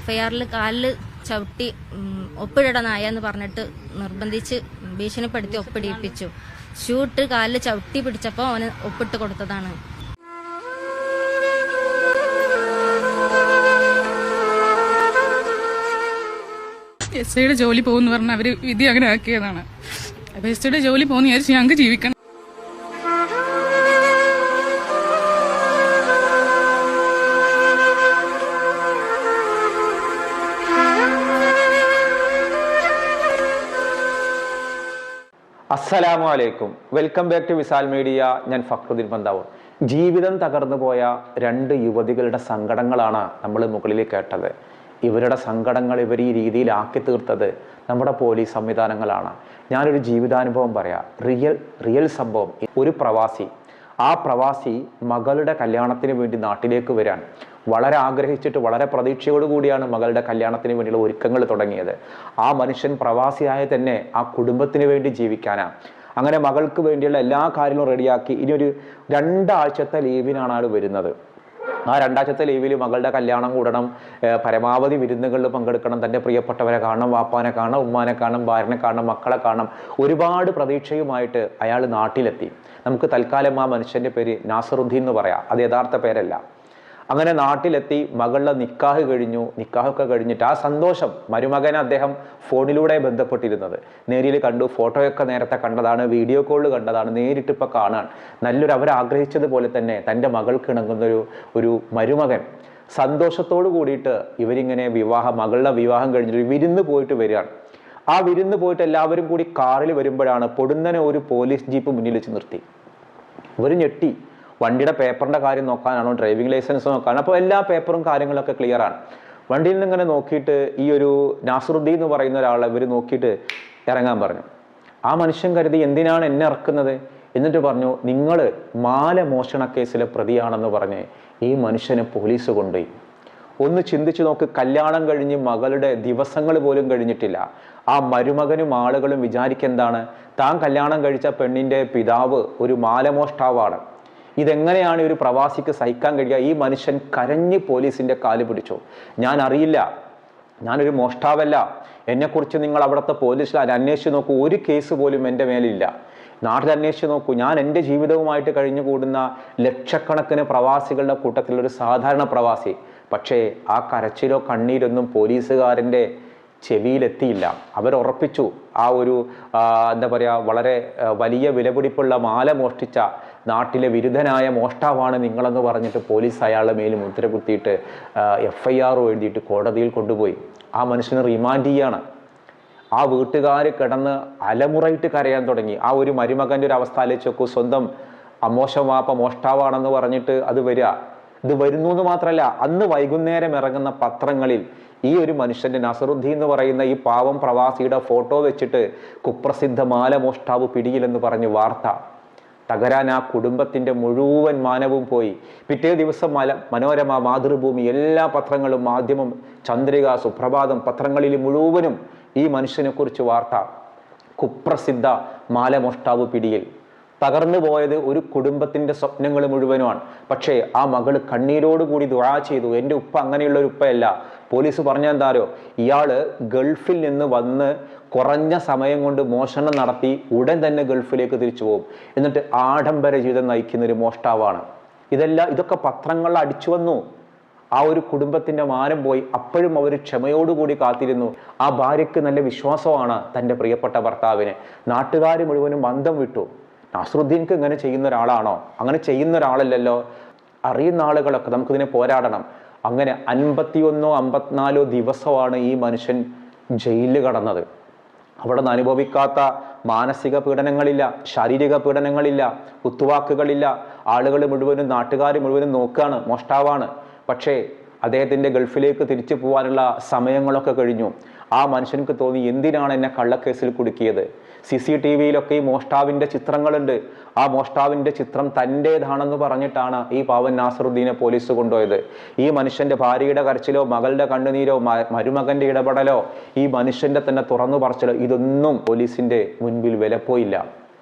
FIR കാലിൽ ചവിട്ടി ഒപ്പിടട നായ എന്ന് പറഞ്ഞിട്ട് നിർബന്ധിച്ച് ഭീഷണിപ്പെടുത്തി ഒപ്പിടിയിപ്പിച്ചു. ഷൂട്ട് കാലിൽ ചവിട്ടി പിടിച്ചപ്പോൾ അവന് ഒപ്പിട്ട് കൊടുത്തതാണ്. SIയുടെ ജോലി പോകുന്നു പറഞ്ഞാൽ അവര് വിധി അങ്ങനെ ആക്കിയതാണ്. അപ്പൊ SIയുടെ ജോലി പോകുന്ന വിചാരിച്ച് ഞങ്ങൾക്ക് ജീവിക്കണം. അസ്സലാമു അലൈക്കും. Welcome back to Visal media. ഞാൻ ഫക്രുദ്ദീൻ പന്താവൂർ. ജീവിതം തകർന്നു പോയ രണ്ട് യുവതികളുടെ സങ്കടങ്ങളാണ് നമ്മൾ മുകളിൽ കേട്ടത്. ഇവരുടെ സങ്കടങ്ങൾ ഇവർ ഈ രീതിയിലാക്കി തീർത്തത് നമ്മുടെ പോലീസ് സംവിധാനങ്ങളാണ്. ഞാനൊരു ജീവിതാനുഭവം പറയാം. റിയൽ സംഭവം. ഒരു പ്രവാസി, ആ പ്രവാസി മകളുടെ കല്യാണത്തിന് വേണ്ടി നാട്ടിലേക്ക് വരാൻ വളരെ ആഗ്രഹിച്ചിട്ട് വളരെ പ്രതീക്ഷയോടു കൂടിയാണ് മകളുടെ കല്യാണത്തിന് വേണ്ടിയുള്ള ഒരുക്കങ്ങൾ തുടങ്ങിയത്. ആ മനുഷ്യൻ പ്രവാസിയായ തന്നെ ആ കുടുംബത്തിന് വേണ്ടി ജീവിക്കാനാണ്. അങ്ങനെ മകൾക്ക് വേണ്ടിയുള്ള എല്ലാ കാര്യങ്ങളും റെഡിയാക്കി ഇനി ഒരു 2 ആഴ്ചത്തെ ലീവിനാണ് ആൾ വരുന്നത്. ആ 2 ആഴ്ചത്തെ ലീവിൽ മകളുടെ കല്യാണം കൂടണം, പരമാവധി വിരുന്നുകളിൽ പങ്കെടുക്കണം, തൻ്റെ പ്രിയപ്പെട്ടവരെ കാണണം, വാപ്പാനെ കാണണം, ഉമ്മാനെ കാണണം, ഭാര്യനെ കാണണം, മക്കളെ കാണണം. ഒരുപാട് പ്രതീക്ഷയുമായിട്ട് അയാൾ നാട്ടിലെത്തി. നമുക്ക് തൽക്കാലം ആ മനുഷ്യൻ്റെ പേര് നാസറുദ്ദീൻ എന്ന് പറയാം, അത് യഥാർത്ഥ പേരല്ല. അങ്ങനെ നാട്ടിലെത്തി മകളുടെ നിക്കാഹൊക്കെ കഴിഞ്ഞിട്ട് ആ സന്തോഷം, മരുമകനെ അദ്ദേഹം ഫോണിലൂടെ ബന്ധപ്പെട്ടിരുന്നത്, നേരിൽ കണ്ടു, ഫോട്ടോയൊക്കെ നേരത്തെ കണ്ടതാണ്, വീഡിയോ കോളിൽ കണ്ടതാണ്, നേരിട്ട് ഇപ്പം കാണാൻ നല്ലൊരു അവരാഗ്രഹിച്ചതുപോലെ തന്നെ തൻ്റെ മകൾക്ക് ഇണങ്ങുന്നൊരു മരുമകൻ. സന്തോഷത്തോടു കൂടിയിട്ട് ഇവരിങ്ങനെ മകളുടെ വിവാഹം കഴിഞ്ഞിട്ട് വിരുന്ന് പോയിട്ട് വരികയാണ്. ആ വിരുന്ന് പോയിട്ട് എല്ലാവരും കൂടി കാറിൽ വരുമ്പോഴാണ് പൊടുന്നനെ ഒരു പോലീസ് ജീപ്പ് മുന്നിൽ വെച്ച് നിർത്തി. ഇവർ ഞെട്ടി. വണ്ടിയുടെ പേപ്പറിന്റെ കാര്യം നോക്കാനാണോ, ഡ്രൈവിംഗ് ലൈസൻസ് നോക്കാനാണ്. അപ്പോൾ എല്ലാ പേപ്പറും കാര്യങ്ങളൊക്കെ ക്ലിയറാണ്. വണ്ടിയിൽ നിന്ന് ഇങ്ങനെ നോക്കിയിട്ട് ഈ ഒരു നാസറുദ്ദീൻ എന്ന് പറയുന്ന ഒരാളെ ഇവർ നോക്കിയിട്ട് ഇറങ്ങാൻ പറഞ്ഞു. ആ മനുഷ്യൻ കരുതി എന്തിനാണ് എന്നെ ഇറക്കുന്നത്, എന്നിട്ട് പറഞ്ഞു നിങ്ങൾ മാല മോഷണ കേസിലെ പ്രതിയാണെന്ന് പറഞ്ഞ് ഈ മനുഷ്യനെ പോലീസ് കൊണ്ടുപോയി. ഒന്ന് ചിന്തിച്ചു നോക്ക്, കല്യാണം കഴിഞ്ഞ് മകളുടെ ദിവസങ്ങൾ പോലും കഴിഞ്ഞിട്ടില്ല. ആ മരുമകനും ആളുകളും വിചാരിക്കെന്താണ്, താൻ കല്യാണം കഴിച്ച പെണ്ണിന്റെ പിതാവ് ഒരു മാലമോഷ്ടാവാണ്. ഇതെങ്ങനെയാണ് ഒരു പ്രവാസിക്ക് സഹിക്കാൻ കഴിയുക? ഈ മനുഷ്യൻ കരഞ്ഞ് പോലീസിന്റെ കാല് പിടിച്ചു. ഞാൻ അറിയില്ല, ഞാനൊരു മോഷ്ടാവല്ല, എന്നെക്കുറിച്ച് നിങ്ങൾ അവിടുത്തെ പോലീസിൽ അന്വേഷിച്ച് നോക്കൂ, ഒരു കേസ് പോലും എൻ്റെ മേലില്ല. നാട്ടിൽ അന്വേഷിച്ച് നോക്കൂ, ഞാൻ എൻ്റെ ജീവിതവുമായിട്ട് കഴിഞ്ഞുകൂടുന്ന ലക്ഷക്കണക്കിന് പ്രവാസികളുടെ കൂട്ടത്തിലൊരു സാധാരണ പ്രവാസി. പക്ഷേ ആ കരച്ചിലോ കണ്ണീരൊന്നും പോലീസുകാരൻ്റെ ചെവിയിലെത്തിയില്ല. അവരുറപ്പിച്ചു ആ ഒരു എന്താ പറയുക, വളരെ വലിയ വിലപിടിപ്പുള്ള മാല മോഷ്ടിച്ച നാട്ടിലെ വിരുദ്ധനായ മോഷ്ടാവാണ് നിങ്ങളെന്ന് പറഞ്ഞിട്ട് പോലീസ് അയാളുടെ മേൽ മുദ്ര കുത്തിയിട്ട് FIR എഴുതിയിട്ട് കോടതിയിൽ കൊണ്ടുപോയി. ആ മനുഷ്യനെ റിമാൻഡ് ചെയ്യാണ്. ആ വീട്ടുകാർ കിടന്ന് അലമുറയിട്ട് കരയാൻ തുടങ്ങി. ആ ഒരു മരുമകൻ്റെ ഒരു അവസ്ഥ ആലോചിച്ച് നോക്കൂ. സ്വന്തം അമോശം വാപ്പ മോഷ്ടാവാണെന്ന് പറഞ്ഞിട്ട് ഇത് വരുന്നു എന്ന് മാത്രമല്ല, അന്ന് വൈകുന്നേരം ഇറങ്ങുന്ന പത്രങ്ങളിൽ ഈ ഒരു മനുഷ്യന്റെ നാസറുദ്ദീൻ എന്ന് പറയുന്ന ഈ പാവം പ്രവാസിയുടെ ഫോട്ടോ വെച്ചിട്ട് കുപ്രസിദ്ധ മാലമോഷ്ടാവ് പിടിയിലെന്ന് പറഞ്ഞ് വാർത്ത. തകരാൻ ആ കുടുംബത്തിന്റെ മുഴുവൻ മാനവും പോയി. പിറ്റേ ദിവസം മനോരമ, മാതൃഭൂമി, എല്ലാ പത്രങ്ങളും, മാധ്യമം, ചന്ദ്രിക, സുപ്രഭാതം പത്രങ്ങളിൽ മുഴുവനും ഈ മനുഷ്യനെ കുറിച്ച് വാർത്ത. കുപ്രസിദ്ധ മാലമോഷ്ടാവ് പിടിയിൽ. തകർന്നു പോയത് ഒരു കുടുംബത്തിന്റെ സ്വപ്നങ്ങൾ മുഴുവനുമാണ്. പക്ഷേ ആ മകള് കണ്ണീരോടുകൂടി ദുആ ചെയ്തു. എൻ്റെ ഉപ്പ അങ്ങനെയുള്ള ഒരു ഉപ്പയല്ല. പോലീസ് പറഞ്ഞെന്താരോ, ഇയാള് ഗൾഫിൽ നിന്ന് വന്ന് കുറഞ്ഞ സമയം കൊണ്ട് മോഷണം നടത്തി ഉടൻ തന്നെ ഗൾഫിലേക്ക് തിരിച്ചു പോകും, എന്നിട്ട് ആഡംബര ജീവിതം നയിക്കുന്ന ഒരു മോഷ്ടാവാണ്. ഇതൊക്കെ പത്രങ്ങളിൽ അടിച്ചു വന്നു. ആ ഒരു കുടുംബത്തിന്റെ മാനം പോയി. അപ്പോഴും അവർ ക്ഷമയോടുകൂടി കാത്തിരുന്നു. ആ ഭാര്യയ്ക്ക് നല്ല വിശ്വാസമാണ് തൻ്റെ പ്രിയപ്പെട്ട ഭർത്താവിന്. നാട്ടുകാർ മുഴുവനും ബന്ധം വിട്ടു. നാസറുദ്ദീൻക്ക് ഇങ്ങനെ ചെയ്യുന്ന ഒരാളാണോ? അങ്ങനെ ചെയ്യുന്ന ഒരാളല്ലല്ലോ. അറിയുന്ന ആളുകളൊക്കെ നമുക്കിതിനെ പോരാടണം. അങ്ങനെ 51 54 ദിവസമാണ് ഈ മനുഷ്യൻ ജയിലിൽ കടന്നത്. അവിടെ നിന്ന് അനുഭവിക്കാത്ത മാനസിക പീഡനങ്ങളില്ല, ശാരീരിക പീഡനങ്ങളില്ല, കുത്തുവാക്കുകളില്ല. ആളുകൾ മുഴുവനും, നാട്ടുകാർ മുഴുവനും നോക്കുകയാണ്, മോഷ്ടാവാണ്. പക്ഷേ അദ്ദേഹത്തിൻ്റെ ഗൾഫിലേക്ക് തിരിച്ചു പോകാനുള്ള സമയങ്ങളൊക്കെ കഴിഞ്ഞു. ആ മനുഷ്യർക്ക് തോന്നി, എന്തിനാണ് എന്നെ കള്ളക്കേസിൽ കുടുക്കിയത്? CCTVയിലൊക്കെ ഈ മോഷ്ടാവിൻ്റെ ചിത്രങ്ങളുണ്ട്. ആ മോഷ്ടാവിൻ്റെ ചിത്രം തൻ്റേതാണെന്ന് പറഞ്ഞിട്ടാണ് ഈ പാവൻ നാസറുദ്ദീനെ പോലീസ് കൊണ്ടുപോയത്. ഈ മനുഷ്യൻ്റെ ഭാര്യയുടെ കരച്ചിലോ, മകളുടെ കണ്ണുനീരോ, മരുമകൻ്റെ ഇടപെടലോ, ഈ മനുഷ്യൻ്റെ തന്നെ തുറന്നു പറച്ചിലോ, ഇതൊന്നും പോലീസിൻ്റെ മുൻപിൽ വിലപ്പോയില്ല.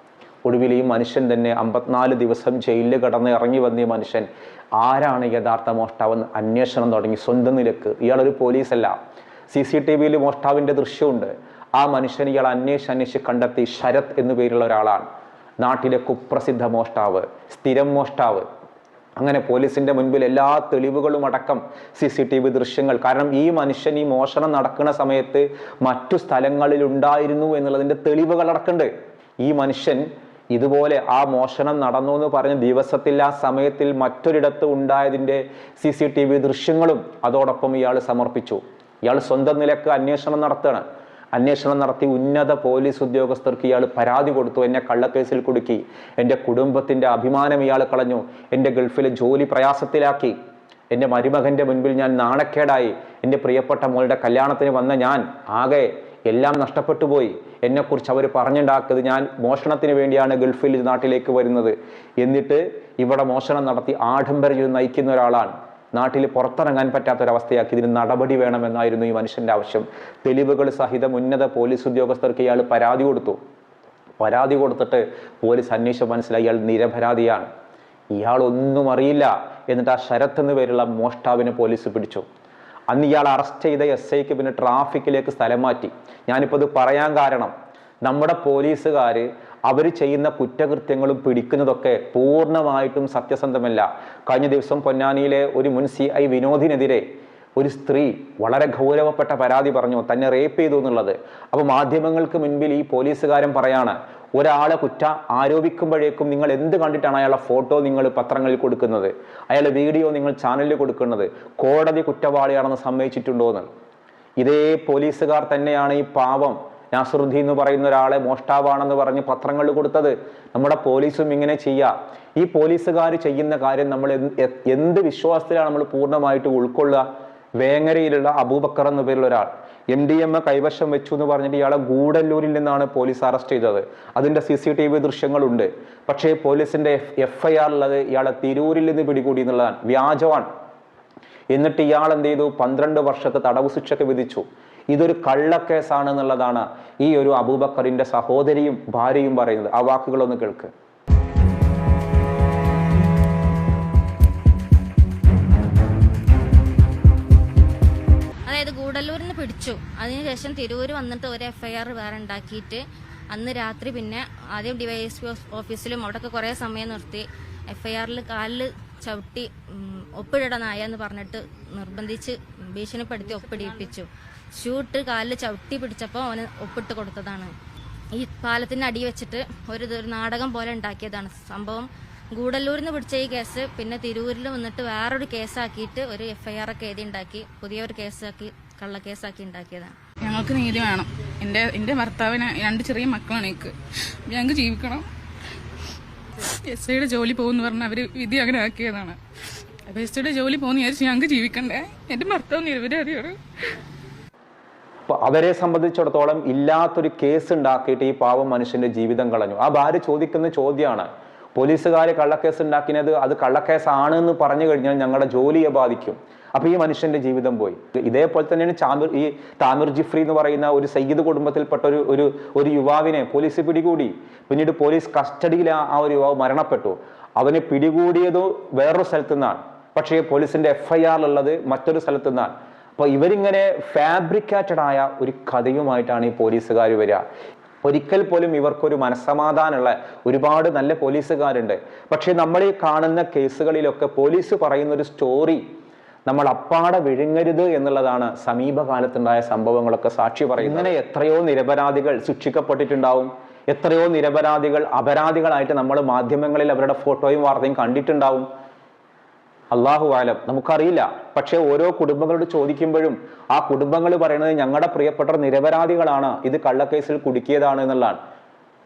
ഒടുവിൽ ഈ മനുഷ്യൻ തന്നെ 54 ദിവസം ജയിലിൽ കിടന്ന് ഇറങ്ങി വന്ന ഈ മനുഷ്യൻ ആരാണ് യഥാർത്ഥ മോഷ്ടാവെന്ന് അന്വേഷണം തുടങ്ങി. സ്വന്തം നിലക്ക്. ഇയാളൊരു പോലീസല്ല. CCTVയിൽ മോഷ്ടാവിൻ്റെ ദൃശ്യമുണ്ട്. ആ മനുഷ്യൻ ഇയാൾ അന്വേഷിച്ച് കണ്ടെത്തി. ശരത് എന്നു പേരുള്ള ഒരാളാണ്. നാട്ടിലെ കുപ്രസിദ്ധ മോഷ്ടാവ്, സ്ഥിരം മോഷ്ടാവ്. അങ്ങനെ പോലീസിന്റെ മുൻപിൽ എല്ലാ തെളിവുകളും അടക്കം CCTV ദൃശ്യങ്ങൾ. കാരണം ഈ മനുഷ്യൻ ഈ മോഷണം നടക്കുന്ന സമയത്ത് മറ്റു സ്ഥലങ്ങളിൽ ഉണ്ടായിരുന്നു എന്നുള്ളതിന്റെ തെളിവുകൾ അടക്കമുണ്ട്. ഈ മനുഷ്യൻ ഇതുപോലെ ആ മോഷണം നടന്നു എന്ന് പറഞ്ഞ ദിവസത്തിൽ ആ സമയത്തിൽ മറ്റൊരിടത്ത് ഉണ്ടായതിന്റെ CCTV ദൃശ്യങ്ങളും അതോടൊപ്പം ഇയാൾ സമർപ്പിച്ചു. ഇയാൾ സ്വന്തം നിലക്ക് അന്വേഷണം നടത്തുകയാണ്. അന്വേഷണം നടത്തി ഉന്നത പോലീസ് ഉദ്യോഗസ്ഥർക്ക് ഇയാൾ പരാതി കൊടുത്തു. എന്നെ കള്ളക്കേസിൽ കുടുക്കി, എൻ്റെ കുടുംബത്തിൻ്റെ അഭിമാനം ഇയാൾ കളഞ്ഞു, എൻ്റെ ഗൾഫിലെ ജോലി പ്രയാസത്തിലാക്കി, എൻ്റെ മരുമകൻ്റെ മുൻപിൽ ഞാൻ നാണക്കേടായി, എൻ്റെ പ്രിയപ്പെട്ട മോളുടെ കല്യാണത്തിന് വന്ന ഞാൻ ആകെ എല്ലാം നഷ്ടപ്പെട്ടു പോയി, എന്നെക്കുറിച്ച് അവർ പറഞ്ഞുണ്ടാക്കിയത് ഞാൻ മോഷണത്തിന് വേണ്ടിയാണ് ഗൾഫിൽ നാട്ടിലേക്ക് വരുന്നത്, എന്നിട്ട് ഇവിടെ മോഷണം നടത്തി ആഡംബര ജീവിതം നയിക്കുന്ന ഒരാളാണ്, നാട്ടിൽ പുറത്തിറങ്ങാൻ പറ്റാത്തൊരവസ്ഥയാക്കി, ഇതിന് നടപടി വേണമെന്നായിരുന്നു ഈ മനുഷ്യൻ്റെ ആവശ്യം. തെളിവുകൾ സഹിതം ഉന്നത പോലീസ് ഉദ്യോഗസ്ഥർക്ക് ഇയാൾ പരാതി കൊടുത്തു. പരാതി കൊടുത്തിട്ട് പോലീസ് അന്വേഷിച്ച് മനസ്സിലായി ഇയാൾ നിരപരാധിയാണ്, ഇയാൾ ഒന്നും അറിയില്ല. എന്നിട്ട് ആ ശരത് എന്ന് പേരുള്ള മോഷ്ടാവിനെ പോലീസ് പിടിച്ചു. അന്ന് ഇയാൾ അറസ്റ്റ് ചെയ്ത SIക്ക് പിന്നെ ട്രാഫിക്കിലേക്ക് സ്ഥലം മാറ്റി. ഞാനിപ്പോൾ ഇത് പറയാൻ കാരണം, നമ്മുടെ പോലീസുകാർ അവർ ചെയ്യുന്ന കുറ്റകൃത്യങ്ങളും പിടിക്കുന്നതൊക്കെ പൂർണ്ണമായിട്ടും സത്യസന്ധമല്ല. കഴിഞ്ഞ ദിവസം പൊന്നാനിയിലെ ഒരു മുൻ CI വിനോദിനെതിരെ ഒരു സ്ത്രീ വളരെ ഗൗരവപ്പെട്ട പരാതി പറഞ്ഞു, തന്നെ റേപ്പ് ചെയ്തു എന്നുള്ളത്. അപ്പോൾ മാധ്യമങ്ങൾക്ക് മുൻപിൽ ഈ പോലീസുകാരൻ പറയാണ്, ഒരാളെ ആരോപിക്കുമ്പോഴേക്കും നിങ്ങൾ എന്ത് കണ്ടിട്ടാണ് അയാളുടെ ഫോട്ടോ നിങ്ങൾ പത്രങ്ങളിൽ കൊടുക്കുന്നത്, അയാളുടെ വീഡിയോ നിങ്ങൾ ചാനലിൽ കൊടുക്കുന്നത്, കോടതി കുറ്റവാളിയാണെന്ന് സമ്മതിച്ചിട്ടുണ്ടോ എന്ന്. ഇതേ പോലീസുകാർ തന്നെയാണ് ഈ പാവം നാസറുദ്ദീൻ എന്ന് പറയുന്ന ഒരാളെ മോഷ്ടാവാണെന്ന് പറഞ്ഞ് പത്രങ്ങളിൽ കൊടുത്തത്. നമ്മുടെ പോലീസും ഇങ്ങനെ ചെയ്യുക. ഈ പോലീസുകാർ ചെയ്യുന്ന കാര്യം നമ്മൾ എന്ത് വിശ്വാസത്തിലാണ് നമ്മൾ പൂർണ്ണമായിട്ട് ഉൾക്കൊള്ളുക? വേങ്ങരയിലുള്ള അബൂബക്കർ എന്ന പേരുള്ള ഒരാൾ MDMA കൈവശം വെച്ചു എന്ന് പറഞ്ഞിട്ട് ഇയാളെ ഗൂഡല്ലൂരിൽ നിന്നാണ് പോലീസ് അറസ്റ്റ് ചെയ്തത്. അതിന്റെ CCTV ദൃശ്യങ്ങളുണ്ട്. പക്ഷേ പോലീസിന്റെ FIR ഉള്ളത് ഇയാളെ തിരൂരിൽ നിന്ന് പിടികൂടി എന്നുള്ളതാണ്. വ്യാജമാണ്. എന്നിട്ട് ഇയാൾ എന്ത് ചെയ്തു? 12 വർഷത്തെ തടവ് ശിക്ഷയ്ക്ക് വിധിച്ചു. ഇതൊരു കള്ളക്കേസാണ് എന്നുള്ളതാണ് ഈ ഒരു അബൂബക്കറിന്റെ സഹോദരിയും ഭാര്യയും പറയുന്നത്. ആ വാക്കുകളൊന്ന് കേൾക്ക്. അതായത് ഗൂഡല്ലൂരിൽ നിന്ന് പിടിച്ചു, അതിനുശേഷം തിരൂര് വന്നിട്ട് ഒരു FIR വേറെ ഉണ്ടാക്കിയിട്ട് അന്ന് രാത്രി പിന്നെ ആദ്യം DYSP ഓഫീസിലും അവിടെയൊക്കെ കുറേ സമയം നിർത്തി. FIRൽ കാലിൽ ചവിട്ടി ഒപ്പിട നായ എന്ന് പറഞ്ഞിട്ട് നിർബന്ധിച്ച് ഭീഷണിപ്പെടുത്തി ഒപ്പിടിയിപ്പിച്ചു. ഷൂട്ട് കാലിൽ ചവിട്ടി പിടിച്ചപ്പോൾ അവന് ഒപ്പിട്ട് കൊടുത്തതാണ്. ഈ പാലത്തിന് അടി വെച്ചിട്ട് ഒരു നാടകം പോലെ ഉണ്ടാക്കിയതാണ് സംഭവം. ഗൂഡല്ലൂരിൽ നിന്ന് പിടിച്ച ഈ കേസ് പിന്നെ തിരൂരിൽ വന്നിട്ട് വേറൊരു കേസാക്കിയിട്ട് ഒരു FIR ഒക്കെ എഴുതി ഉണ്ടാക്കി പുതിയൊരു കേസാക്കി കള്ളക്കേസാക്കി ഉണ്ടാക്കിയതാണ്. ഞങ്ങൾക്ക് നീതി വേണം. എൻ്റെ ഭർത്താവിന് 2 ചെറിയ മക്കളാണ്. ഞങ്ങൾക്ക് ജീവിക്കണം. SIയുടെ ജോലി പോകുമെന്ന് പറഞ്ഞാൽ അവർ വിധി അങ്ങനെ ആക്കിയതാണ്. SIയുടെ ജോലി പോകുന്ന വിചാരിച്ച് ഞങ്ങൾക്ക് ജീവിക്കണ്ടേ? എൻ്റെ ഭർത്താവ് നിരപരാധിയാണ്. അപ്പോൾ അവരെ സംബന്ധിച്ചിടത്തോളം ഇല്ലാത്തൊരു കേസ് ഉണ്ടാക്കിയിട്ട് ഈ പാവം മനുഷ്യന്റെ ജീവിതം കളഞ്ഞു. ആ ഭാര്യ ചോദിക്കുന്ന ചോദ്യമാണ്, പോലീസുകാർ കള്ളക്കേസ് ഉണ്ടാക്കിയത് അത് കള്ളക്കേസാണ് എന്ന് പറഞ്ഞു കഴിഞ്ഞാൽ ഞങ്ങളുടെ ജോലിയെ ബാധിക്കും. അപ്പൊ ഈ മനുഷ്യന്റെ ജീവിതം പോയി. ഇതേപോലെ തന്നെയാണ് ഈ താമിർ ജിഫ്രി എന്ന് പറയുന്ന ഒരു സയ്യിദ് കുടുംബത്തിൽപ്പെട്ട ഒരു യുവാവിനെ പോലീസ് പിടികൂടി. പിന്നീട് പോലീസ് കസ്റ്റഡിയിൽ ആ ഒരു യുവാവ് മരണപ്പെട്ടു. അവനെ പിടികൂടിയത് വേറൊരു സ്ഥലത്തു നിന്നാണ്, പക്ഷേ പോലീസിന്റെ FIR ഉള്ളത് മറ്റൊരു സ്ഥലത്തു നിന്നാണ്. അപ്പൊ ഇവരിങ്ങനെ ഫാബ്രിക്കേറ്റഡ് ആയ ഒരു കഥയുമായിട്ടാണ് ഈ പോലീസുകാർ വരിക. ഒരിക്കൽ പോലും ഇവർക്കൊരു മനസ്സമാധാനമുള്ള ഒരുപാട് നല്ല പോലീസുകാരുണ്ട്. പക്ഷെ നമ്മൾ ഈ കാണുന്ന കേസുകളിലൊക്കെ പോലീസ് പറയുന്ന ഒരു സ്റ്റോറി നമ്മൾ അപ്പാടെ വിഴുങ്ങരുത് എന്നുള്ളതാണ് സമീപകാലത്തുണ്ടായ സംഭവങ്ങളൊക്കെ സാക്ഷി പറയുന്നത്. ഇങ്ങനെ എത്രയോ നിരപരാധികൾ ശിക്ഷിക്കപ്പെട്ടിട്ടുണ്ടാവും. എത്രയോ നിരപരാധികൾ അപരാധികളായിട്ട് നമ്മൾ മാധ്യമങ്ങളിൽ അവരുടെ ഫോട്ടോയും വാർത്തയും കണ്ടിട്ടുണ്ടാവും. അല്ലാഹു ആലം, നമുക്കറിയില്ല. പക്ഷെ ഓരോ കുടുംബങ്ങളോട് ചോദിക്കുമ്പോഴും ആ കുടുംബങ്ങൾ പറയുന്നത് ഞങ്ങളുടെ പ്രിയപ്പെട്ട നിരപരാധികളാണ്, ഇത് കള്ളക്കേസിൽ കുടുക്കിയതാണ് എന്നുള്ളതാണ്.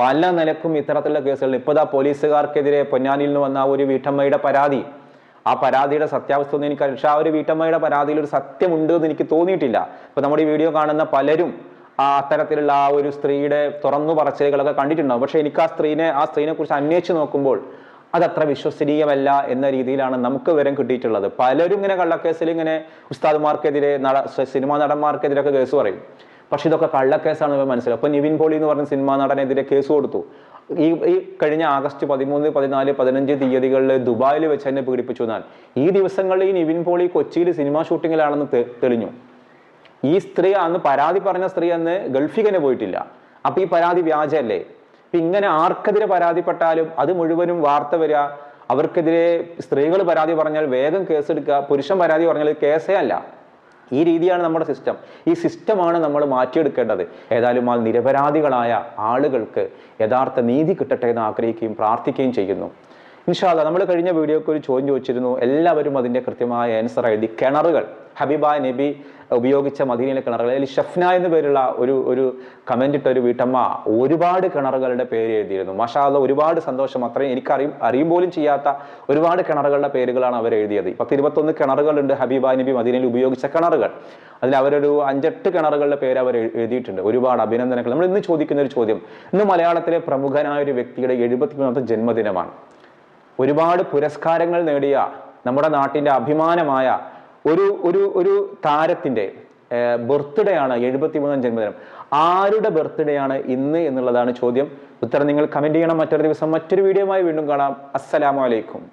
പല നിലക്കും ഇത്തരത്തിലുള്ള കേസുകൾ. ഇപ്പോഴാ പോലീസുകാർക്കെതിരെ പൊന്നാനിയിൽ നിന്ന് വന്ന ഒരു വീട്ടമ്മയുടെ പരാതി, ആ പരാതിയുടെ സത്യാവസ്ഥ ഒന്നും എനിക്കറിയില്ല. പക്ഷെ ആ ഒരു വീട്ടമ്മയുടെ പരാതിയിൽ ഒരു സത്യമുണ്ട് എന്ന് എനിക്ക് തോന്നിയിട്ടില്ല. ഇപ്പൊ നമ്മുടെ ഈ വീഡിയോ കാണുന്ന പലരും അത്തരത്തിലുള്ള ആ ഒരു സ്ത്രീയുടെ തുറന്നു പറച്ചിലുകളൊക്കെ കണ്ടിട്ടുണ്ടാവും. പക്ഷെ എനിക്ക് ആ സ്ത്രീനെ കുറിച്ച് അന്വേഷിച്ച് നോക്കുമ്പോൾ അതത്ര വിശ്വസനീയമല്ല എന്ന രീതിയിലാണ് നമുക്ക് വിവരം കിട്ടിയിട്ടുള്ളത്. പലരും ഇങ്ങനെ കള്ളക്കേസിൽ ഇങ്ങനെ ഉസ്താദുമാർക്കെതിരെ സിനിമാ നടന്മാർക്കെതിരെ ഒക്കെ കേസ് പറയും. പക്ഷെ ഇതൊക്കെ കള്ളക്കേസാണ് മനസ്സിലാവും. അപ്പൊ നിവിൻ പോളി എന്ന് പറഞ്ഞ സിനിമാ നടനെതിരെ കേസ് കൊടുത്തു. ഈ കഴിഞ്ഞ ആഗസ്റ്റ് 13, 14, 15 തീയതികളിൽ ദുബായിൽ വെച്ച് തന്നെ പീഡിപ്പിച്ചു എന്നാൽ ഈ ദിവസങ്ങളിൽ ഈ നിവിൻ പോളി കൊച്ചിയിൽ സിനിമാ ഷൂട്ടിങ്ങിലാണെന്ന് തെളിഞ്ഞു. ഈ സ്ത്രീ അന്ന് പരാതി പറഞ്ഞ സ്ത്രീ അന്ന് ഗൾഫിൽ തന്നെ പോയിട്ടില്ല. അപ്പൊ ഈ പരാതി വ്യാജല്ലേ? അപ്പൊ ഇങ്ങനെ ആർക്കെതിരെ പരാതിപ്പെട്ടാലും അത് മുഴുവനും വാർത്ത വരിക, അവർക്കെതിരെ സ്ത്രീകൾ പരാതി പറഞ്ഞാൽ വേഗം കേസെടുക്കുക, പുരുഷൻ പരാതി പറഞ്ഞാൽ കേസേ അല്ല. ഈ രീതിയാണ് നമ്മുടെ സിസ്റ്റം. ഈ സിസ്റ്റമാണ് നമ്മൾ മാറ്റിയെടുക്കേണ്ടത്. ഏതായാലും ആ നിരപരാധികളായ ആളുകൾക്ക് യഥാർത്ഥ നീതി കിട്ടട്ടെ എന്ന് ആഗ്രഹിക്കുകയും പ്രാർത്ഥിക്കുകയും ചെയ്യുന്നു. ഇൻഷാ അല്ലാഹ് നമ്മൾ കഴിഞ്ഞ വീഡിയോക്ക് ഒരു ചോദ്യം ചോദിച്ചിരുന്നു. എല്ലാവരും അതിന്റെ കൃത്യമായ ആൻസർ എഴുതി. കിണറുകൾ, ഹബീബായ നബി ഉപയോഗിച്ച മദീനയിലെ കിണറുകൾ, അതിൽ ഷഫ്ന എന്ന് പേരുള്ള ഒരു കമന്റ് ഇട്ട ഒരു വീട്ടമ്മ ഒരുപാട് കിണറുകളുടെ പേര് എഴുതിയിരുന്നു. മാഷാ അല്ലാഹ്, ഒരുപാട് സന്തോഷം. അത്രയും അറിയും പോലും ചെയ്യാത്ത ഒരുപാട് കിണറുകളുടെ പേരുകളാണ് അവർ എഴുതിയത്. 21 കിണറുകളുണ്ട് ഹബീബായ നബി മദീനയിൽ ഉപയോഗിച്ച കിണറുകൾ. അതിൽ അവരൊരു 5-8 കിണറുകളുടെ പേര് അവർ എഴുതിയിട്ടുണ്ട്. ഒരുപാട് അഭിനന്ദനങ്ങൾ. നമ്മൾ ഇന്ന് ചോദിക്കുന്ന ഒരു ചോദ്യം, ഇന്ന് മലയാളത്തിലെ പ്രമുഖനായ ഒരു വ്യക്തിയുടെ 73ാമത്തെ ജന്മദിനമാണ്. ഒരുപാട് പുരസ്കാരങ്ങൾ നേടിയ നമ്മുടെ നാട്ടിന്റെ അഭിമാനമായ ഒരു താരത്തിന്റെ ബർത്ത്ഡേ ആണ്, 73ാം ജന്മദിനം. ആരുടെ ബർത്ത്ഡേ ആണ് ഇന്ന് എന്നുള്ളതാണ് ചോദ്യം. ഉത്തരം നിങ്ങൾ കമന്റ് ചെയ്യണം. മറ്റൊരു ദിവസം മറ്റൊരു വീഡിയോയുമായി വീണ്ടും കാണാം. അസ്സലാമു അലൈക്കും.